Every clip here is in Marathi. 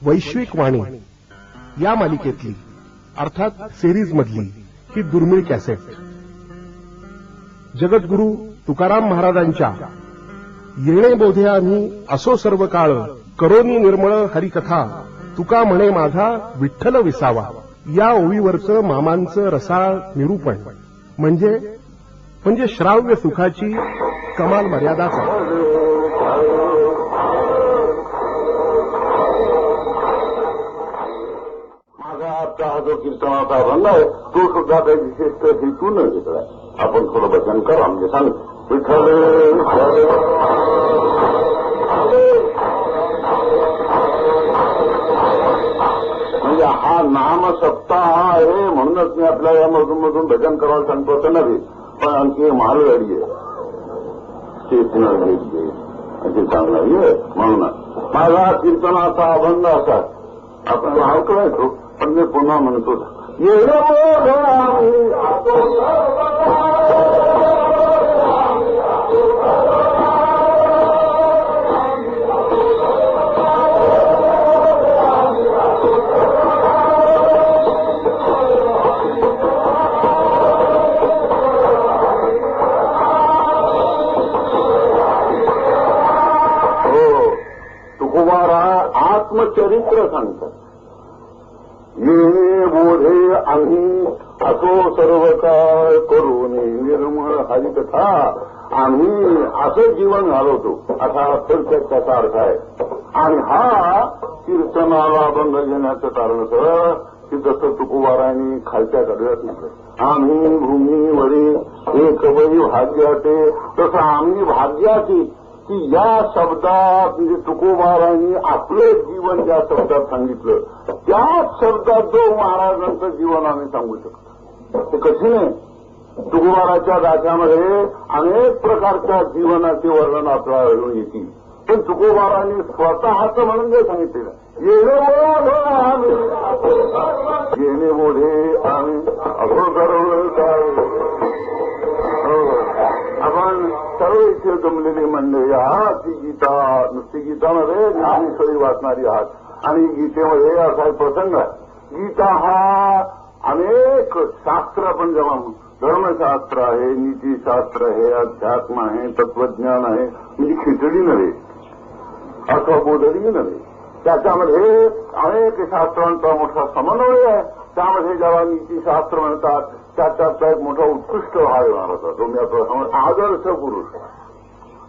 वैश्विक वाणी या मालिकेतली अर्थात सिरीज मधली ही दुर्मिळ कॅसेट. जगद्गुरु तुकाराम महाराजांच्या येणे बोधे आम्ही असो सर्व काळ करोनी निर्मळ हरिकथा तुका म्हणे माझा विठ्ठल विसावा या ओवीवरचं मामांचं रसाळ निरूपण म्हणजे श्राव्य सुखाची कमाल मर्यादाच आहे. माझा आजचा हा जो कीर्तनाचा रंग आहे तो सुद्धा काही विशिष्ट हेतू न घेतलाय. आपण थोडं भजन करा म्हणजे सांग विठ्ठल म्हणजे हा नाम सप्ताह आहे म्हणूनच मी आपल्याला मधून भजन करायला सांगतो असं नव्हे. पण आणखी मालगाडी आहे स्टेशनर गेली अशी सांगणारी आहे. म्हणून माझा कीर्तनाचा अभंग असा आपण ऐकलाय तो पण मी पुन्हा म्हणतो तुकोबारा आत्मचरित्र सांगतात. येणे बोधे आम्ही असो सर्व काळ करून निर्मळ हरिकथा आम्ही असं जीवन घालवतो असा थोडक्यात त्याचा अर्थ आहे. आणि हा कीर्तनाला अभंग घेण्याचं कारण असं की जसं तुकोबारांनी खालच्या कडव्यात म्हटलं आम्ही भूमी वडे एक वरी भाग्याचे तसं आम्ही भाग्याची की या शब्दात म्हणजे तुकोबारांनी आपलं जीवन ज्या शब्दात सांगितलं त्याच शब्दात जो महाराजांचं जीवन आम्ही सांगू शकतो. ते कठीण आहे. तुकोबाराच्या गाथ्यामध्ये अनेक प्रकारच्या जीवनाचे वर्णन आपल्याला आढळून येतील. पण तुकोबारांनी स्वतःच म्हणून जे सांगितलेलं येणे बोधे आम्ही असो सर्व आपण सर्व इथे जमलेली मंडळी आहात. ती गीता नुसती गीतामध्ये ज्ञानेश्वरी वाचणारी आहात आणि गीतेमध्ये असा एक प्रसंग आहे. गीता हा अनेक शास्त्र आपण जेव्हा धर्मशास्त्र आहे, नीतीशास्त्र आहे, अध्यात्म आहे, तत्वज्ञान आहे म्हणजे खिचडी नव्हे अर्थबोधडी नव्हे. त्याच्यामध्ये अनेक शास्त्रांचा मोठा समन्वय आहे. त्यामध्ये ज्याला नीतीशास्त्र म्हणतात त्याच्यातला एक मोठा उत्कृष्ट भाग येणार होता तो मी आता आदर्श पुरुष.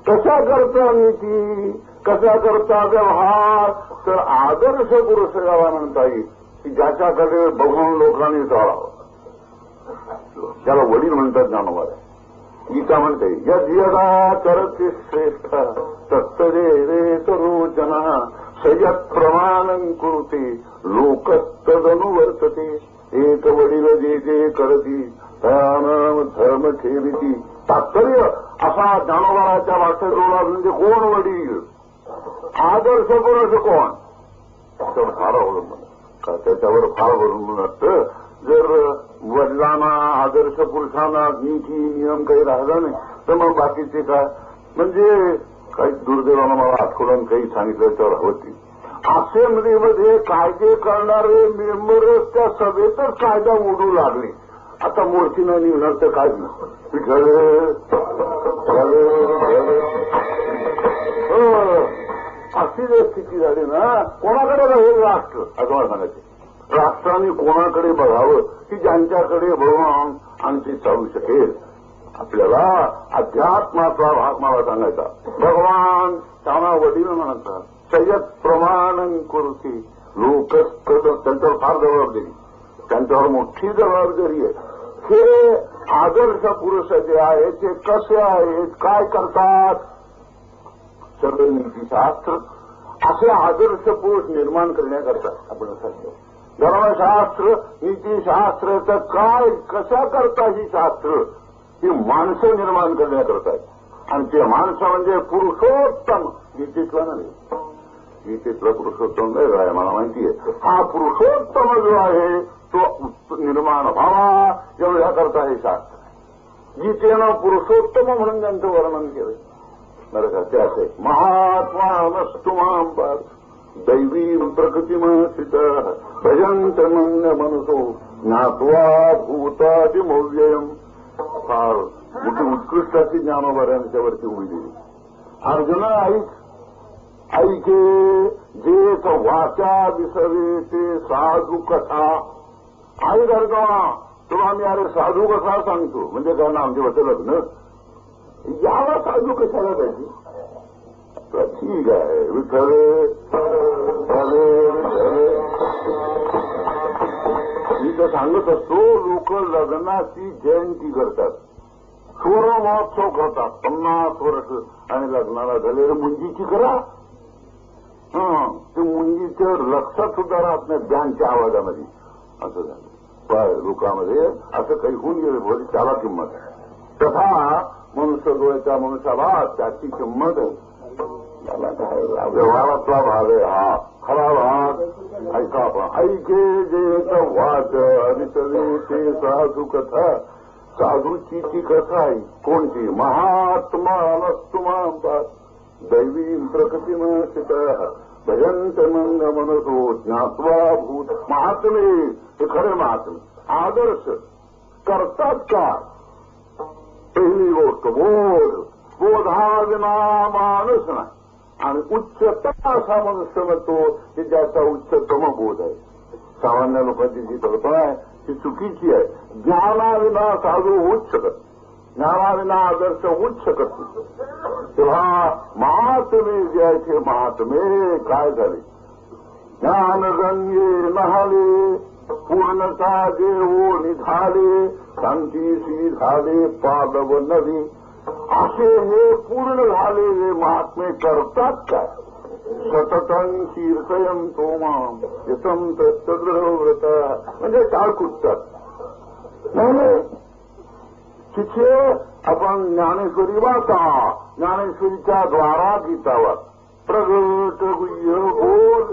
कशा करता नीती कशा करता व्यवहार तर आदर्श पुरुष याला म्हणता येईल की ज्याच्याकडे बघून लोकांनी चालावं. त्याला वडील म्हणतात ज्ञानोबा. गीता म्हणते यदा करते श्रेष्ठ तत्तरे तरोचन सयत प्रमाणं कुरुते लोकस्तदनुवर्तते एक वडील जे जे करती तयानाम धर्म ठेविती. तात्पर्य असा ज्ञानोबाच्या भाषेत जोडा म्हणजे कोण वडील आदर्श पुरुष कोण त्याच्यावर फार अवलंबून का त्याच्यावर फार अवलंबून असतं. जर वडिलांना आदर्श पुरुषांना नीती नियम काही राहिला नाही तर मग बाकीचे काय म्हणजे काही दुर्दैवानं मला आठवण काही सांगितलं तर होती. असेंब्लीमध्ये कायदे करणारे मेंबरच त्या सभेतच कायदा ओढू लागले. आता मूर्तीनं निघणार तर काहीच नसतं. अशी जर स्थिती झाली ना कोणाकडे राहील राष्ट्र असं मला सांगायचं. राष्ट्राने कोणाकडे बघावं की ज्यांच्याकडे बघून आणखी चालू शकेल. आपल्याला अध्यात्माचा भाग मला सांगायचा. भगवान त्यांना वडील म्हणतात. सयत प्रमाणं कुरुते लोक त्यांच्यावर फार जबाबदारी त्यांच्यावर मोठी जबाबदारी आहे. हे आदर्श पुरुष जे आहेत ते कसे आहेत काय करतात सर्व नीतीशास्त्र असे आदर्श पुरुष निर्माण करण्याकरता आपण सांगतो. धर्मशास्त्र नीतीशास्त्राचं काय कशा करता ही शास्त्र ही माणसं निर्माण करण्याकरता आणि ते माणसं म्हणजे पुरुषोत्तम गीतेतला नाही. गीतेतला पुरुषोत्तम वेगळा आहे मला माहिती आहे. हा पुरुषोत्तम जो आहे तो निर्माण व्हावा एवढ्याकरता हे शास्त्र. गीतेनं पुरुषोत्तम म्हणून त्यांचं वर्णन केलं बरं का. ते असे महात्मा नस्तुमां दैवी प्रकृतिमसित भजंत मन्य मनसो ज्ञात्वा भूतादिमव्ययम. फार मोठी उत्कृष्ट अशी ज्ञानोबाऱ्यांच्यावरती उभी दिली. अर्जुना ऐके जे वाचा दिसवे ते साधू कथा. आई का तुला मी अरे साधू कथा सांगतो म्हणजे काय ना आमच्या वरचं लग्न याला साधू कशाला पाहिजे. ठीक आहे विठ्ठल मी तर सांगत असतो. लोक लग्नाची जयंती करतात, सोहळा महोत्सव करतात 50 वर्ष आणि लग्नाला झालेलं मुंजीची करा. ते मुंजीचं लक्षात सुद्धा राहत नाही बँडच्या आवाजामध्ये. असं झालं लोकांमध्ये असं काही होऊन गेलं बोल त्याला किंमत आहे. तथा मनुष्य डोळ्याच्या मनुष्याला त्याची किंमत त्याला काय व्यवहारातला भाग आहे हा खरा भाग. ऐका आपण ऐके जे वाच दिसले ते साधू कथा. साधूची ती कथा आहे कोणती. महात्मा नस्तुमा दैवी प्रकृतीमसित भजंत मंग मनसो ज्ञात्वा भूत. महात्मे हे खरे महात्मे आदर्श करतात का. पहिली गोष्ट बोध. बोधाविना माणूस नाही. आणि उच्चतम असा मनुष्य म्हणतो की ज्याचा उच्चतम बोध आहे. सामान्य लोकांची जी कल्पना आहे ती चुकीची आहे. ज्ञानाविना साधू होऊच शकत, ज्ञानाविना आदर्श होऊच शकत नाही. तेव्हा महात्मे जे आहे ते महात्मे काय झाले. ज्ञानगंगे नहाले पूर्णता देवो निघाले शांतीशी झाले पादव नवी. असे हे पूर्ण झालेले महात्मे करतात काय. सततं कीर्तयं तोमाम यतं तद्व्रत म्हणजे टाळ कुटतात. नाही तिथे आपण ज्ञानेश्वरी वाचा. ज्ञानेश्वरीच्या द्वारा गीतावर प्रगट गुह्य बोध